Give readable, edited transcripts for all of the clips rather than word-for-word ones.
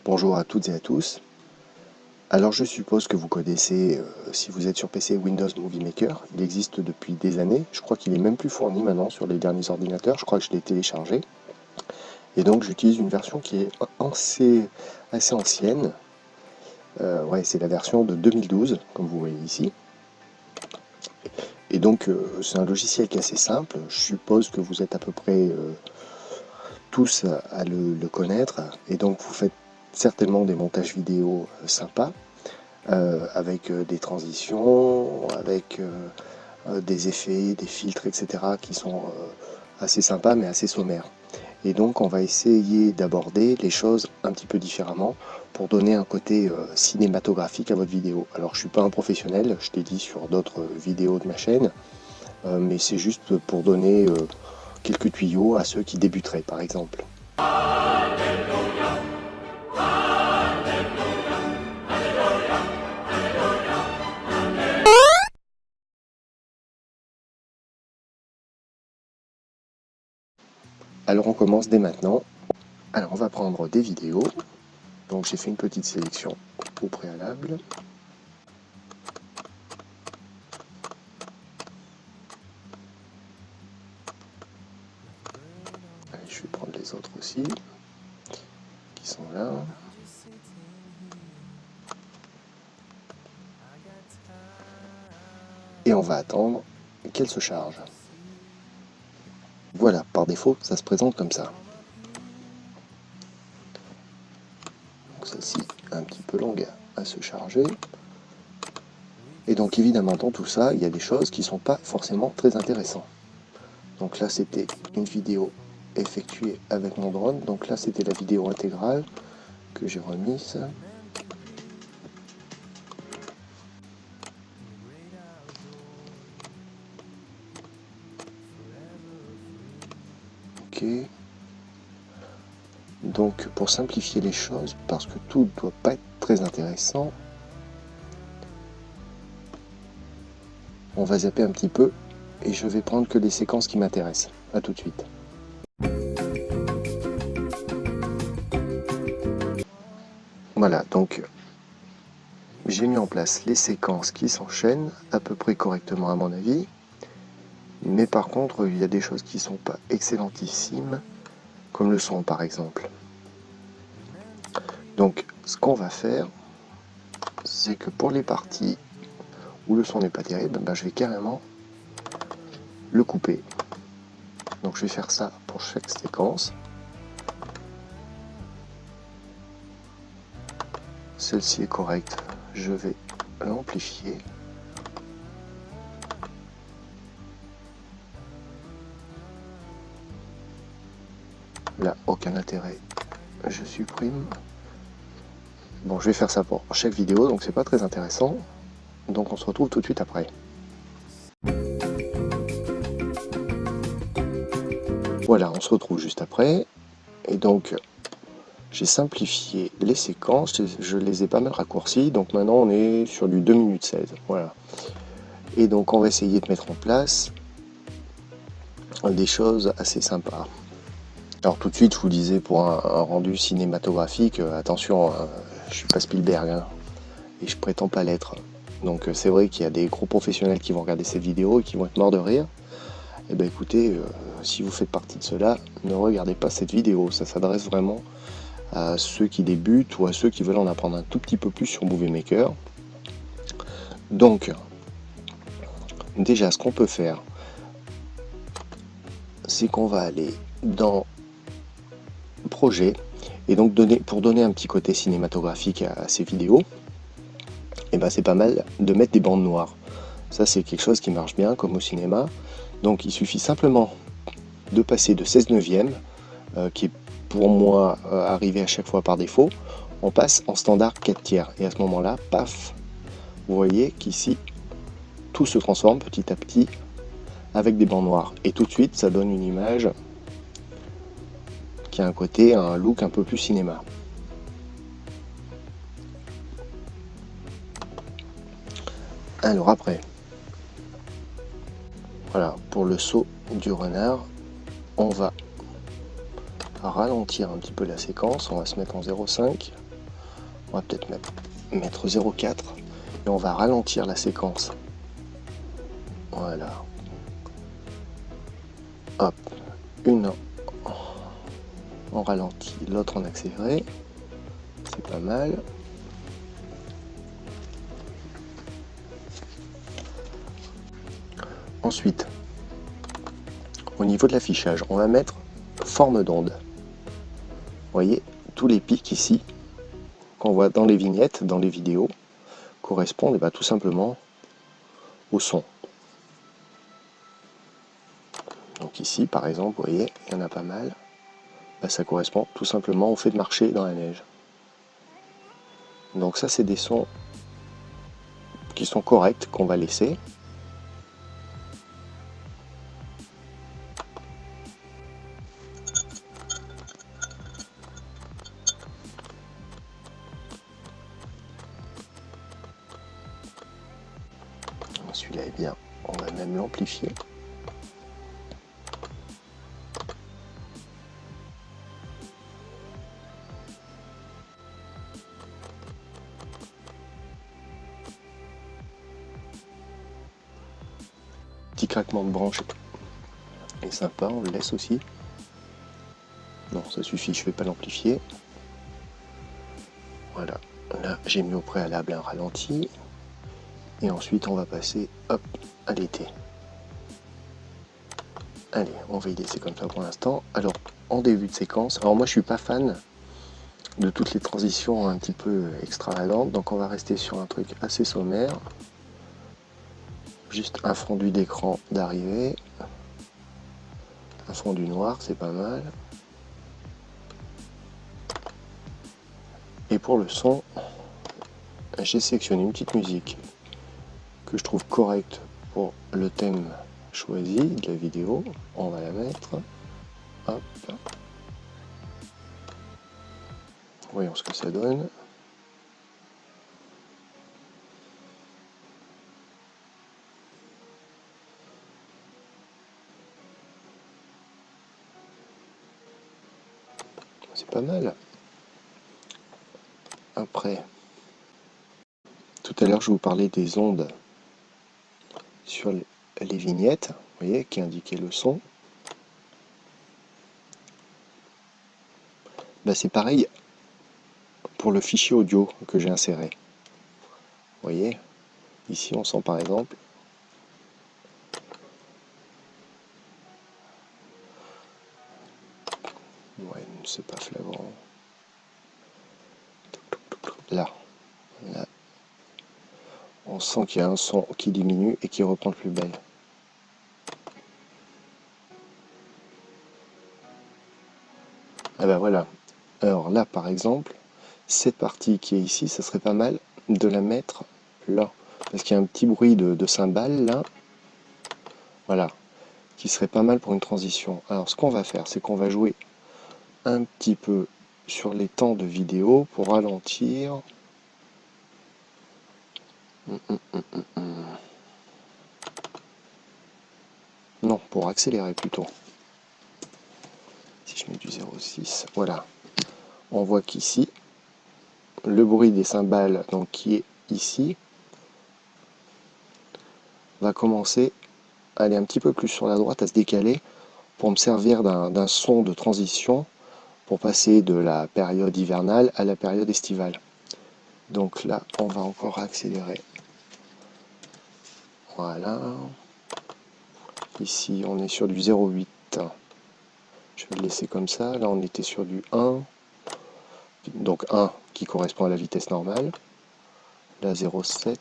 Bonjour à toutes et à tous. Alors je suppose que vous connaissez, si vous êtes sur PC, Windows Movie Maker. Il existe depuis des années. Je crois qu'il est même plus fourni maintenant sur les derniers ordinateurs. Je crois que je l'ai téléchargé. Et donc j'utilise une version qui est assez ancienne. Ouais, c'est la version de 2012, comme vous voyez ici. Et donc c'est un logiciel qui est assez simple. Je suppose que vous êtes à peu près tous à le connaître. Et donc vous faites certainement des montages vidéo sympas. Avec des transitions, avec des effets, des filtres, etc. qui sont assez sympas mais assez sommaires. Et donc on va essayer d'aborder les choses un petit peu différemment pour donner un côté cinématographique à votre vidéo. Alors je ne suis pas un professionnel, je l'ai dit sur d'autres vidéos de ma chaîne, mais c'est juste pour donner quelques tuyaux à ceux qui débuteraient par exemple. Alors on commence dès maintenant. Alors on va prendre des vidéos. Donc j'ai fait une petite sélection au préalable. Allez, je vais prendre les autres aussi, qui sont là. Et on va attendre qu'elle se charge. Voilà, par défaut, ça se présente comme ça. Donc celle-ci un petit peu longue à se charger. Et donc évidemment dans tout ça, il y a des choses qui ne sont pas forcément très intéressantes. Donc là c'était une vidéo effectuée avec mon drone. Donc là c'était la vidéo intégrale que j'ai remise. Ok. Donc pour simplifier les choses, parce que tout ne doit pas être très intéressant, on va zapper un petit peu et je vais prendre que les séquences qui m'intéressent. A tout de suite. Voilà, donc j'ai mis en place les séquences qui s'enchaînent à peu près correctement à mon avis. Mais par contre, il y a des choses qui ne sont pas excellentissimes, comme le son par exemple. Donc ce qu'on va faire, c'est que pour les parties où le son n'est pas terrible, ben, je vais carrément le couper. Donc je vais faire ça pour chaque séquence. Celle-ci est correcte, je vais l'amplifier. Là, aucun intérêt, je supprime. Bon, je vais faire ça pour chaque vidéo, donc c'est pas très intéressant. Donc on se retrouve tout de suite après. Voilà, on se retrouve juste après. Et donc, j'ai simplifié les séquences, je les ai pas mal raccourcies. Donc maintenant, on est sur du 2 minutes 16. Voilà. Et donc, on va essayer de mettre en place des choses assez sympas. Alors tout de suite, je vous disais, pour un rendu cinématographique, attention, je suis pas Spielberg, hein, et je prétends pas l'être. Donc c'est vrai qu'il y a des gros professionnels qui vont regarder cette vidéo et qui vont être morts de rire. Eh bien écoutez, si vous faites partie de cela, ne regardez pas cette vidéo. Ça s'adresse vraiment à ceux qui débutent ou à ceux qui veulent en apprendre un tout petit peu plus sur Movie Maker. Donc, déjà, ce qu'on peut faire, c'est qu'on va aller dans Projet, et donc pour donner un petit côté cinématographique à ces vidéos, et ben c'est pas mal de mettre des bandes noires. Ça c'est quelque chose qui marche bien comme au cinéma. Donc il suffit simplement de passer de 16/9, qui est pour moi arrivé à chaque fois par défaut. On passe en standard 4/3 et à ce moment là, paf, vous voyez qu'ici tout se transforme petit à petit avec des bandes noires, et tout de suite ça donne une image qui a un look un peu plus cinéma. Alors après, voilà, pour le saut du renard, on va ralentir un petit peu la séquence, on va se mettre en 0,5 On va peut-être mettre 0,4 et on va ralentir la séquence. Voilà. Hop, une en ralenti, l'autre en accéléré. C'est pas mal. Ensuite, au niveau de l'affichage, on va mettre forme d'onde. Vous voyez, tous les pics ici, qu'on voit dans les vignettes, dans les vidéos, correspondent tout simplement au son. Donc ici, par exemple, vous voyez, il y en a pas mal. Ça correspond tout simplement au fait de marcher dans la neige. Donc ça, c'est des sons qui sont corrects, qu'on va laisser. Celui-là est bien, on va même l'amplifier. Petit craquement de branche est sympa, on le laisse aussi. Non, ça suffit, je ne vais pas l'amplifier. Voilà, là j'ai mis au préalable un ralenti. Et ensuite on va passer hop, à l'été. Allez, on va y laisser comme ça pour l'instant. Alors, en début de séquence, alors moi je suis pas fan de toutes les transitions un petit peu extravagantes, donc on va rester sur un truc assez sommaire. Juste un fondu d'écran d'arrivée. Un fondu noir, c'est pas mal. Et pour le son, j'ai sélectionné une petite musique que je trouve correcte pour le thème choisi de la vidéo. On va la mettre. Hop. Voyons ce que ça donne. C'est pas mal. Après, tout à l'heure je vous parlais des ondes sur les vignettes, vous voyez, qui indiquaient le son. C'est pareil pour le fichier audio que j'ai inséré. Vous voyez, ici on sent par exemple ouais, c'est pas flagrant. Là, on sent qu'il y a un son qui diminue et qui reprend le plus bel. Ah ben voilà. Alors là, par exemple, cette partie qui est ici, ça serait pas mal de la mettre là. Parce qu'il y a un petit bruit de cymbales là. Voilà. Qui serait pas mal pour une transition. Alors ce qu'on va faire, c'est qu'on va jouer un petit peu sur les temps de vidéo pour ralentir. Non, pour accélérer plutôt. Si je mets du 0,6, voilà. On voit qu'ici, le bruit des cymbales, donc qui est ici, va commencer à aller un petit peu plus sur la droite, à se décaler, pour me servir d'un son de transition pour passer de la période hivernale à la période estivale. Donc là, on va encore accélérer. Voilà. Ici, on est sur du 0,8. Je vais le laisser comme ça. Là, on était sur du 1. Donc 1 qui correspond à la vitesse normale. Là, 0,7.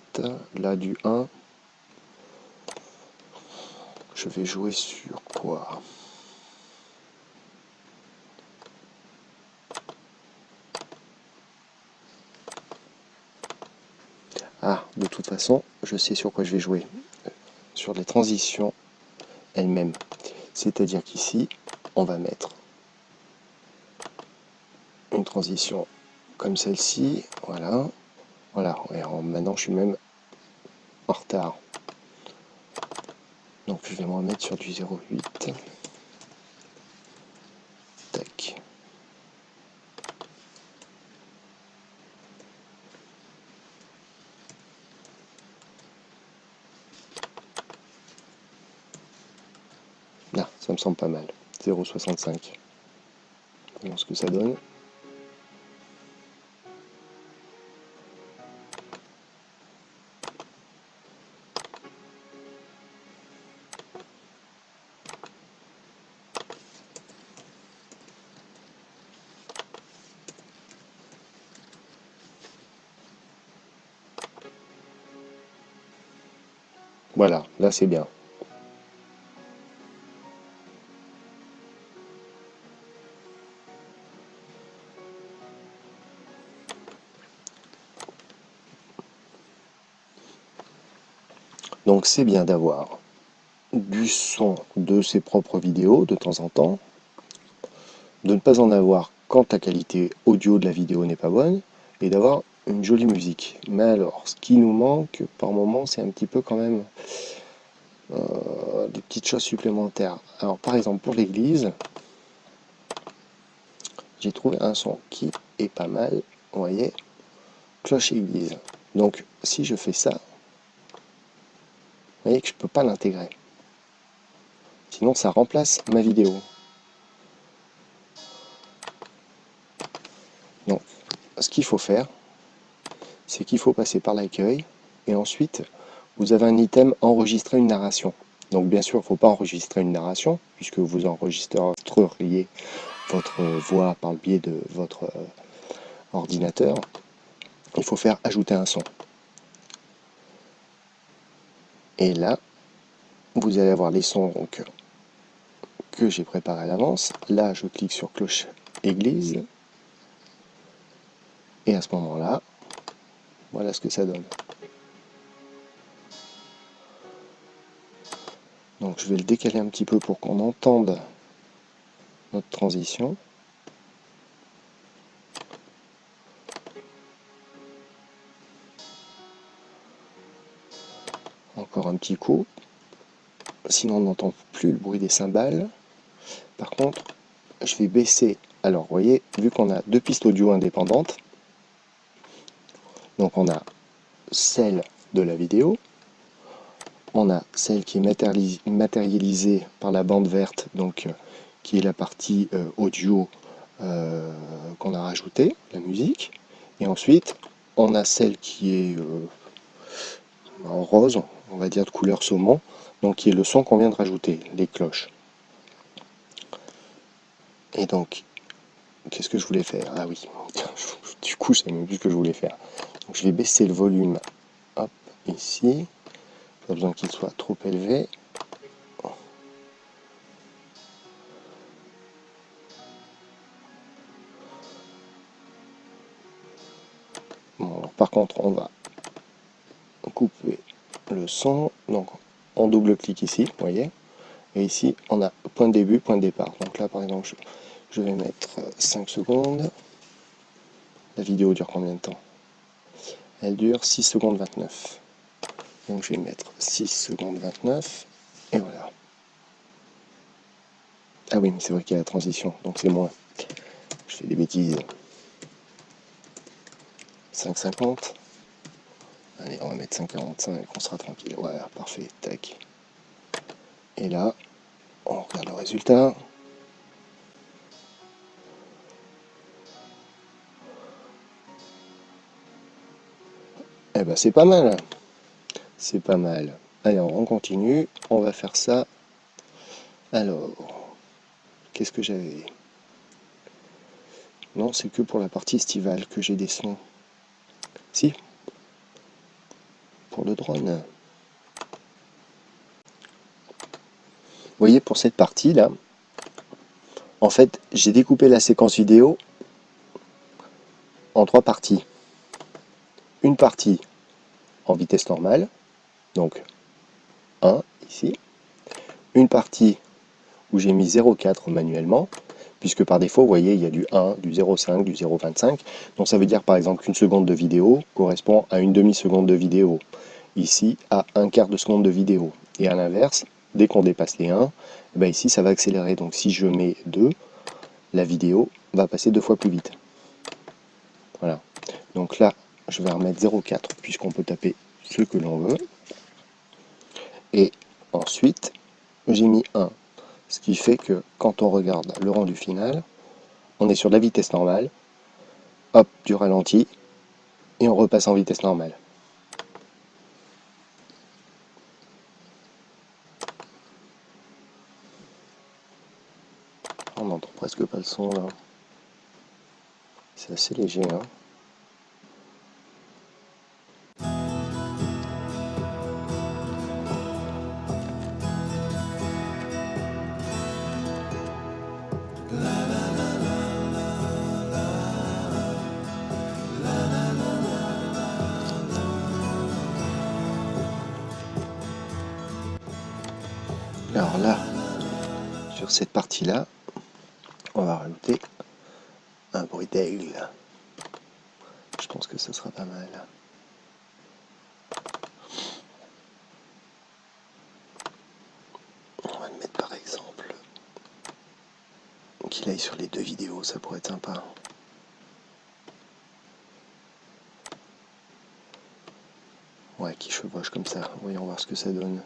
Là, du 1. Je vais jouer sur quoi? Ah, de toute façon, je sais sur quoi je vais jouer. Sur les transitions elles-mêmes. C'est-à-dire qu'ici, on va mettre une transition comme celle-ci. Voilà. Voilà. Et maintenant, je suis même en retard. Donc, je vais me remettre sur du 0,8. Tac. Ça me semble pas mal. 0,65. Voyons ce que ça donne. Voilà, là c'est bien. Donc c'est bien d'avoir du son de ses propres vidéos de temps en temps, de ne pas en avoir quand la qualité audio de la vidéo n'est pas bonne, et d'avoir une jolie musique. Mais alors, ce qui nous manque par moment, c'est un petit peu quand même des petites choses supplémentaires. Alors par exemple pour l'église, j'ai trouvé un son qui est pas mal, vous voyez, cloche église. Donc si je fais ça, vous voyez que je ne peux pas l'intégrer. Sinon ça remplace ma vidéo. Donc ce qu'il faut faire, c'est qu'il faut passer par l'accueil et ensuite vous avez un item enregistrer une narration. Donc bien sûr il ne faut pas enregistrer une narration puisque vous enregistreriez votre voix par le biais de votre ordinateur. Il faut faire ajouter un son. Et là, vous allez avoir les sons donc, que j'ai préparés à l'avance. Là, je clique sur cloche église. Et à ce moment-là, voilà ce que ça donne. Donc je vais le décaler un petit peu pour qu'on entende notre transition. Encore un petit coup. Sinon on n'entend plus le bruit des cymbales. Par contre, je vais baisser. Alors, vous voyez, vu qu'on a deux pistes audio indépendantes, donc on a celle de la vidéo, on a celle qui est matérialisée par la bande verte, donc qui est la partie audio qu'on a rajoutée, la musique, et ensuite on a celle qui est en rose, on va dire de couleur saumon, donc qui est le son qu'on vient de rajouter, les cloches. Et donc, qu'est-ce que je voulais faire? Ah oui, du coup, je ne sais même plus ce que je voulais faire. Donc, je vais baisser le volume, hop, ici. Pas besoin qu'il soit trop élevé. Bon, alors, par contre, on va couper le son. Donc, on double-clique ici, vous voyez. Et ici, on a point de début, point de départ. Donc là, par exemple, je vais mettre 5 secondes. La vidéo dure combien de temps? Elle dure 6 secondes 29. Donc je vais mettre 6 secondes 29. Et voilà. Ah oui, mais c'est vrai qu'il y a la transition, donc c'est moins. Je fais des bêtises. 5,50. Allez, on va mettre 5,45, on sera tranquille. Voilà, parfait, tac. Et là, on regarde le résultat. Eh ben c'est pas mal. C'est pas mal. Allez, on continue. On va faire ça. Alors, qu'est-ce que j'avais? Non, c'est que pour la partie estivale que j'ai des sons. Si, pour le drone. Vous voyez, pour cette partie-là, en fait, j'ai découpé la séquence vidéo en 3 parties. Une partie en vitesse normale, donc 1 ici. Une partie où j'ai mis 0,4 manuellement, puisque par défaut, vous voyez, il y a du 1, du 0,5, du 0,25. Donc ça veut dire par exemple qu'une seconde de vidéo correspond à une demi-seconde de vidéo. Ici, à un quart de seconde de vidéo. Et à l'inverse, dès qu'on dépasse les 1, eh bien ici, ça va accélérer. Donc si je mets 2, la vidéo va passer 2 fois plus vite. Voilà. Donc là, je vais remettre 0,4 puisqu'on peut taper ce que l'on veut. Et ensuite, j'ai mis 1. Ce qui fait que quand on regarde le rendu final, on est sur la vitesse normale, hop, du ralenti, et on repasse en vitesse normale. On n'entend presque pas le son là. C'est assez léger, hein. Alors là, sur cette partie-là, on va rajouter un bruit d'aigle. Je pense que ça sera pas mal. On va le mettre par exemple qu'il aille sur les deux vidéos, ça pourrait être sympa. Ouais, qui chevauche comme ça. Voyons voir ce que ça donne.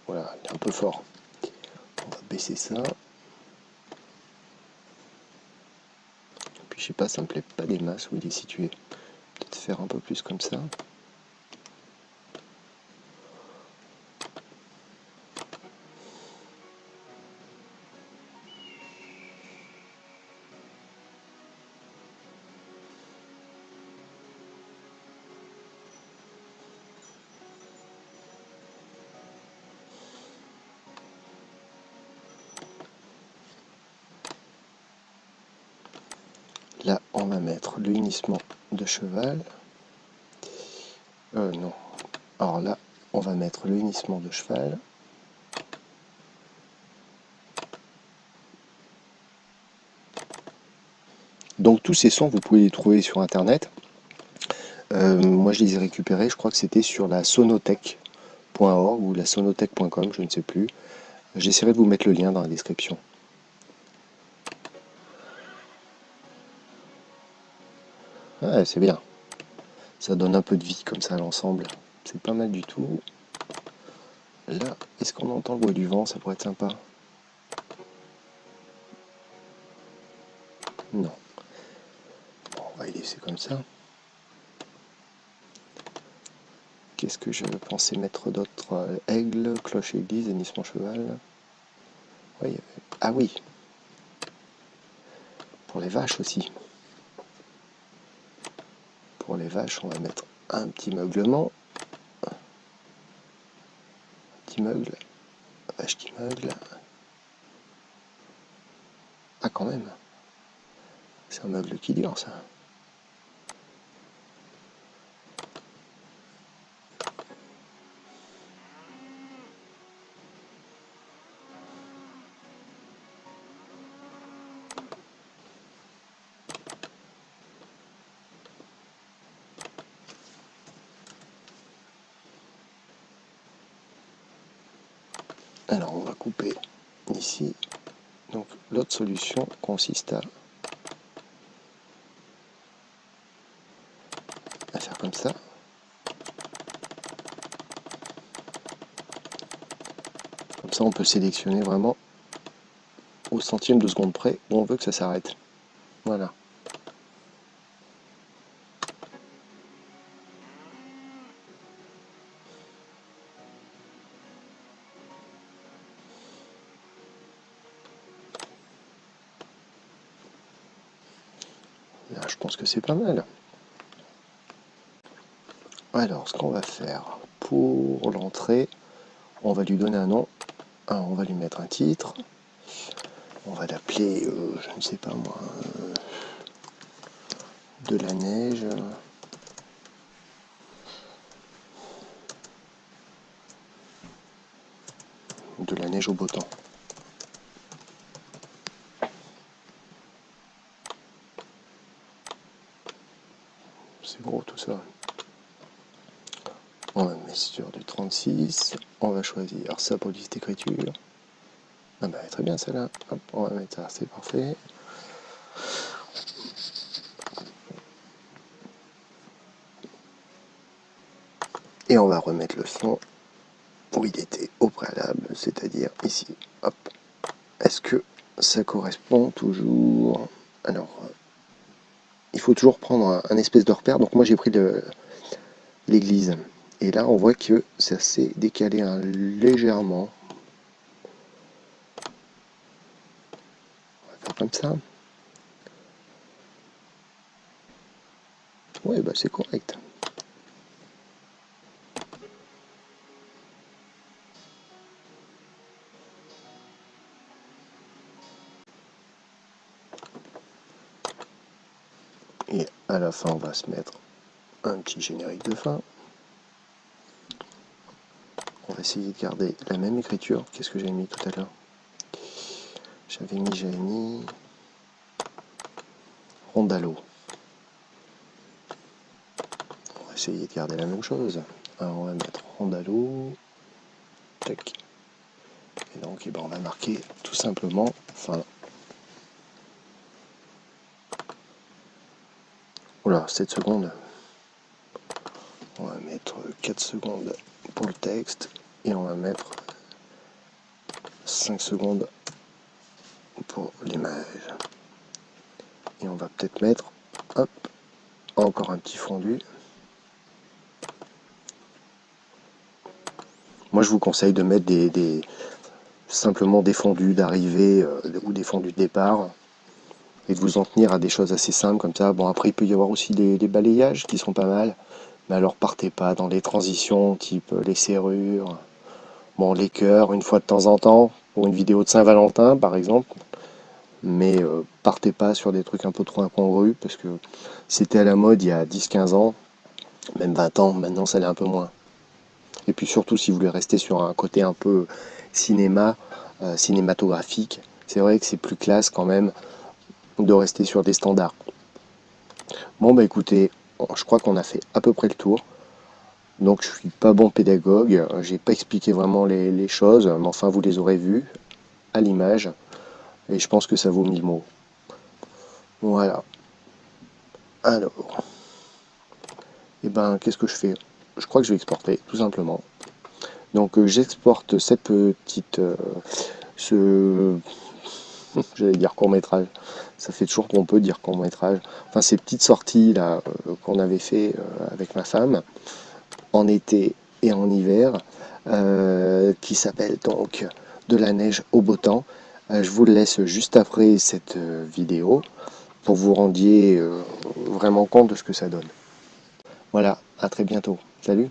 Voilà, il est un peu fort. On va baisser ça. Puis je sais pas, ça me plaît pas des masses où il est situé. Peut-être faire un peu plus comme ça. Là, on va mettre le hennissement de cheval. Non. Alors là, on va mettre le hennissement de cheval. Donc tous ces sons, vous pouvez les trouver sur internet. Moi, je les ai récupérés, je crois que c'était sur la sonothèque.org ou la sonothèque.com, je ne sais plus. J'essaierai de vous mettre le lien dans la description. Ouais, c'est bien. Ça donne un peu de vie comme ça à l'ensemble. C'est pas mal du tout. Là, est-ce qu'on entend le bruit du vent? Ça pourrait être sympa. Non. Bon, on va y laisser comme ça. Qu'est-ce que je pensais mettre d'autre? Aigle, cloche église, hennissement cheval. Oui, ah oui. Pour les vaches aussi. Pour les vaches, on va mettre un petit meuglement. Un petit meugle. Vache qui meugle. Ah, quand même. C'est un meuble qui dure, ça. Alors, on va couper ici. Donc, l'autre solution consiste à faire comme ça. Comme ça, on peut sélectionner vraiment au centième de seconde près où on veut que ça s'arrête. Voilà. Là, je pense que c'est pas mal. Alors, ce qu'on va faire pour l'entrée, on va lui donner un nom. On va lui mettre un titre. On va l'appeler, je ne sais pas moi, de la neige. De la neige au beau temps. C'est gros tout ça. On va mettre sur du 36. On va choisir sa police d'écriture. Ah bah très bien celle-là. Hop, on va mettre ça, c'est parfait. Et on va remettre le son où il était au préalable, c'est-à-dire ici. Hop. Est-ce que ça correspond toujours? Alors, il faut toujours prendre un espèce de repère. Donc moi j'ai pris l'église. Et là on voit que ça s'est décalé légèrement. On va faire comme ça. Ouais, bah c'est correct. Et à la fin, on va se mettre un petit générique de fin. On va essayer de garder la même écriture. Qu'est-ce que j'ai mis tout à l'heure? J'avais mis Rondalo. On va essayer de garder la même chose. Alors on va mettre Rondalo. Tac. Et donc on va marquer tout simplement fin. Voilà, 7 secondes. On va mettre 4 secondes pour le texte et on va mettre 5 secondes pour l'image. Et on va peut-être mettre, hop, encore un petit fondu. Moi je vous conseille de mettre simplement des fondus d'arrivée ou des fondus de départ et de vous en tenir à des choses assez simples comme ça. Bon, après il peut y avoir aussi des balayages qui sont pas mal, mais alors partez pas dans les transitions type les serrures, bon, les cœurs une fois de temps en temps pour une vidéo de Saint-Valentin par exemple, mais partez pas sur des trucs un peu trop incongrus parce que c'était à la mode il y a 10-15 ans, même 20 ans, maintenant ça l'est un peu moins. Et puis surtout si vous voulez rester sur un côté un peu cinématographique, c'est vrai que c'est plus classe quand même de rester sur des standards. Bon bah écoutez, je crois qu'on a fait à peu près le tour. Donc je suis pas bon pédagogue, j'ai pas expliqué vraiment les choses, mais enfin vous les aurez vues à l'image, et je pense que ça vaut 1000 mots. Voilà. Alors, et ben qu'est-ce que je fais? Je crois que je vais exporter, tout simplement. Donc j'exporte cette petite, j'allais dire court métrage. Ça fait toujours qu'on peut dire court métrage. Enfin ces petites sorties là qu'on avait fait avec ma femme en été et en hiver, qui s'appelle donc De la neige au beau temps. Je vous le laisse juste après cette vidéo pour vous rendiez vraiment compte de ce que ça donne. Voilà, à très bientôt. Salut!